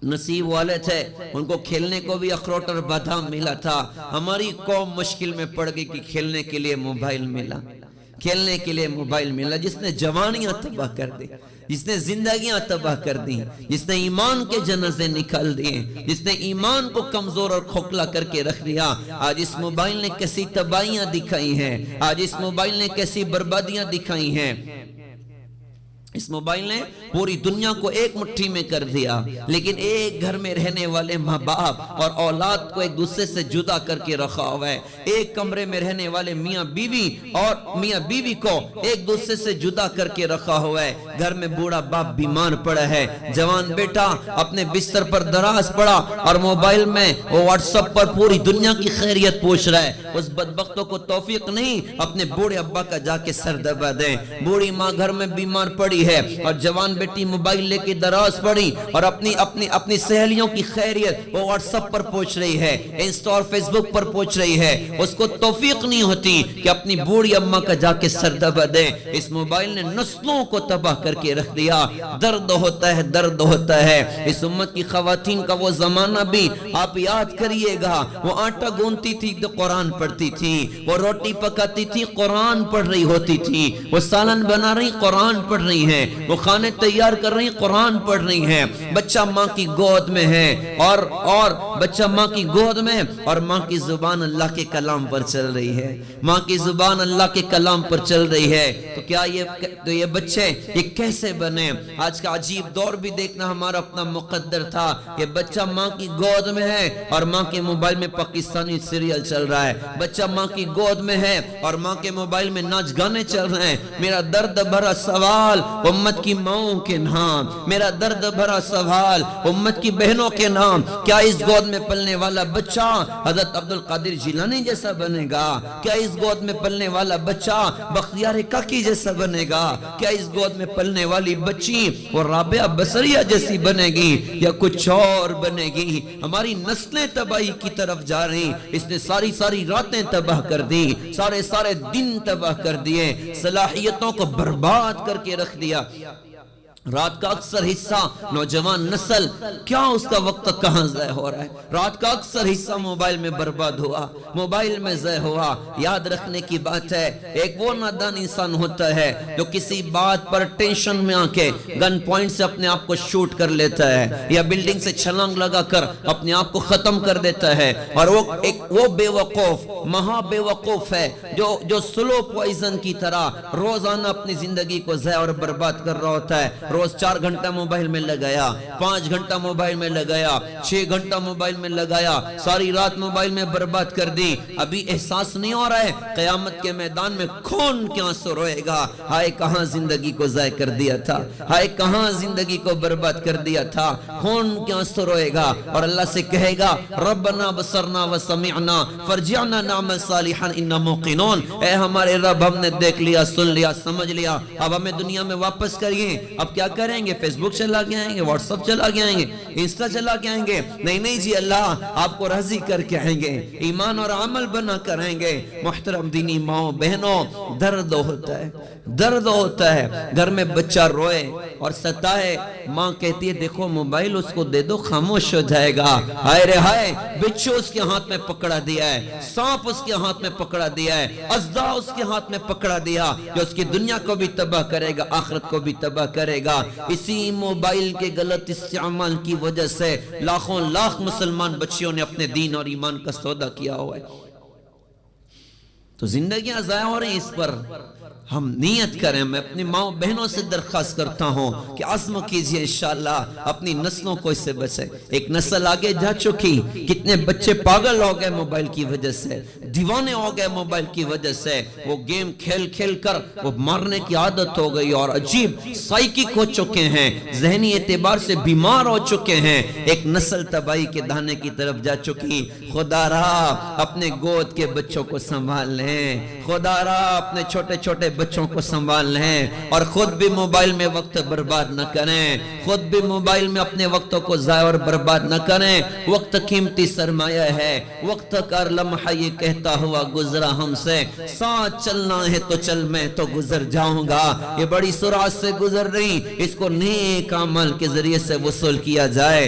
नसीब वाले थे, उनको खेलने को भी अखरोट और बादाम मिला था। हमारी कौम मुश्किल में पड़ गई कि खेलने के लिए मोबाइल मिला, खेलने के लिए मोबाइल मिला, जिसने जवानियां तबाह कर दी, जिसने जिंदगियां तबाह कर दी, जिसने ईमान के जनाजे निकाल दिए, जिसने ईमान को कमजोर और खोखला करके रख दिया। आज इस मोबाइल ने कैसी तबाहियां दिखाई हैं, आज इस मोबाइल ने कैसी बर्बादियां दिखाई हैं। इस मोबाइल ने पूरी दुनिया को एक मुट्ठी में कर दिया, लेकिन एक घर में रहने वाले माँ बाप और औलाद को एक दूसरे से जुदा करके रखा हुआ है। एक कमरे में रहने वाले मियाँ बीवी और मियाँ बीवी को एक दूसरे से जुदा करके रखा हुआ है। घर में बूढ़ा बाप बीमार पड़ा है, जवान बेटा अपने बिस्तर पर दराज पड़ा और मोबाइल में वो व्हाट्सएप पर पूरी दुनिया की खैरियत पूछ रहा है। उस बदबख्तों को तौफीक नहीं अपने बूढ़े अब्बा का जाके सर दबा दें। बूढ़ी माँ घर में बीमार पड़ी है और जवान बेटी मोबाइल लेके दराज पड़ी और अपनी सहेलियों की खैरियत वो व्हाट्सएप पर पूछ रही है, इंस्टा और फेसबुक पर पूछ रही है। उसको तौफीक नहीं होती कि अपनी बूढ़ी अम्मा का जाके सर दबा दे। इस मोबाइल ने नस्लों को तबाह करके रख दिया। दर्द होता है, दर्द होता है। इस उम्मत की खवातीन का वो जमाना भी आप याद करिएगा। वो आटा गूंथती थी तो कुरान पढ़ती थी, वो रोटी पकाती थी कुरान पढ़ रही होती थी, वो सालन बना रही कुरान पढ़ रही है, वो खाने तैयार कर रही कुरान पढ़ रही हैं। बच्चा माँ की गोद में है और बच्चा माँ की गोद में और माँ की जुबान अल्लाह के कलाम पर चल रही है, माँ की जुबान अल्लाह के कलाम पर चल रही है। तो क्या ये बच्चे ये कैसे बने? आज का अजीब दौर भी देखना हमारा अपना मुकद्दर था कि बच्चा माँ की गोद में है और माँ के मोबाइल में पाकिस्तानी सीरियल चल रहा है। बच्चा माँ की गोद में है और माँ के मोबाइल में नाच गाने चल रहे हैं। मेरा दर्द भरा सवाल उम्मत की माओं के नाम, मेरा दर्द भरा सवाल उम्मत की बहनों के नाम, क्या इस गोद में पलने वाला बच्चा हजरत अब्दुल कादिर जिलानी जैसा बनेगा? क्या इस गोद में पलने वाला बच्चा बख्तियार काकी जैसा बनेगा? क्या इस गोद में पलने वाली बच्ची वो राबिया बसरिया जैसी बनेगी या कुछ और बनेगी? हमारी नस्लें तबाही की तरफ जा रही। इसने सारी सारी रातें तबाह कर दी, सारे सारे दिन तबाह कर दिए, सलाहियतों को बर्बाद करके रख दिया। रात का अक्सर हिस्सा नौजवान नस्ल क्या उसका वक्त कहां ज़ाय हो रहा है? रात का अक्सर हिस्सा मोबाइल में बर्बाद हुआ, मोबाइल में ज़ाय हुआ। याद रखने की बात है, एक वो नादान इंसान होता है जो किसी बात पर टेंशन में आके गन पॉइंट से अपने आप को शूट कर लेता है या बिल्डिंग से छलांग लगाकर अपने आप को खत्म कर देता है। और वो बेवकूफ महा बेवकूफ है जो स्लो पॉइजन की तरह रोजाना अपनी जिंदगी को ज़ाय और बर्बाद कर रहा होता है। रोज 4 घंटा मोबाइल में लगाया, 5 घंटा मोबाइल में लगाया, 6 घंटा मोबाइल में लगाया, सारी रात मोबाइल में बर्बाद कर दी। अभी एहसास नहीं हो रहा है कयामत के मैदान में खून के आंसू रोएगा। हाय कहां जिंदगी को ज़ाय कर दिया था, हाय कहां जिंदगी को बर्बाद कर दिया था। खून के आंसू रोएगा और अल्लाह से कहेगा रब्बना बसरना व समिअना फरजिअना नअमल सालिहन इन्ना मुक़िनून। ए हमारे रब, हमने देख लिया, सुन लिया, समझ लिया, अब हमें दुनिया में वापस करिए। अब क्या करेंगे? फेसबुक चला के आएंगे, व्हाट्सएप चला के आएंगे, इंस्टा चला के आएंगे? नहीं नहीं जी, अल्लाह आपको राजी करके आएंगे, ईमान और अमल बना कर आएंगे। मोहतरम दीनी माओ बहनों, दर्द होता है, दर्द होता है। घर में बच्चा रोए और सताए, माँ कहती है देखो मोबाइल उसको दे दो, खामोश हो जाएगा। हाय रे हाय, बिच्छू उसके हाथ में पकड़ा दिया है, सांप उसके हाथ में पकड़ा दिया है, अज़दा उसके हाथ में पकड़ा दिया जो उसकी दुनिया को भी तबाह करेगा, आखिरत को भी तबाह करेगा। इसी मोबाइल के गलत इस्तेमाल की वजह से लाखों लाख मुसलमान बच्चियों ने अपने दीन और ईमान का सौदा किया हुआ है। तो जिंदगियां ज़ाया हो रही, इस पर हम नियत करें। मैं अपनी माओ बहनों से दरख्वास्त करता हूँ कि आज़म कीजिए इंशाअल्लाह अपनी नस्लों को इससे बचे। एक नस्ल आगे जा चुकी, कितने बच्चे पागल हो गए मोबाइल की वजह से, दीवाने हो गए मोबाइल की वजह से। वो गेम खेल खेल कर वो मारने की आदत हो गई और अजीब साइकिक हो चुके हैं, जहनी एतबार से बीमार हो चुके हैं। एक नस्ल तबाही के दाने की तरफ जा चुकी। खुदारा अपने गोद के बच्चों को संभाल लें, खुदारा अपने छोटे छोटे बच्चों को संभाल लें और खुद भी मोबाइल में वक्त बर्बाद न करें, खुद भी मोबाइल में अपने वक्तों को ज़ाया और बर्बाद न करें। वक्त कीमती सरमाया है, वक्त का लम्हा ये कहता हुआ गुजरा हमसे, साथ चलना है तो चल, मैं तो गुजर जाऊंगा। ये बड़ी सुरात से गुजर रही, इसको नेक अमल के जरिए से वसूल किया जाए।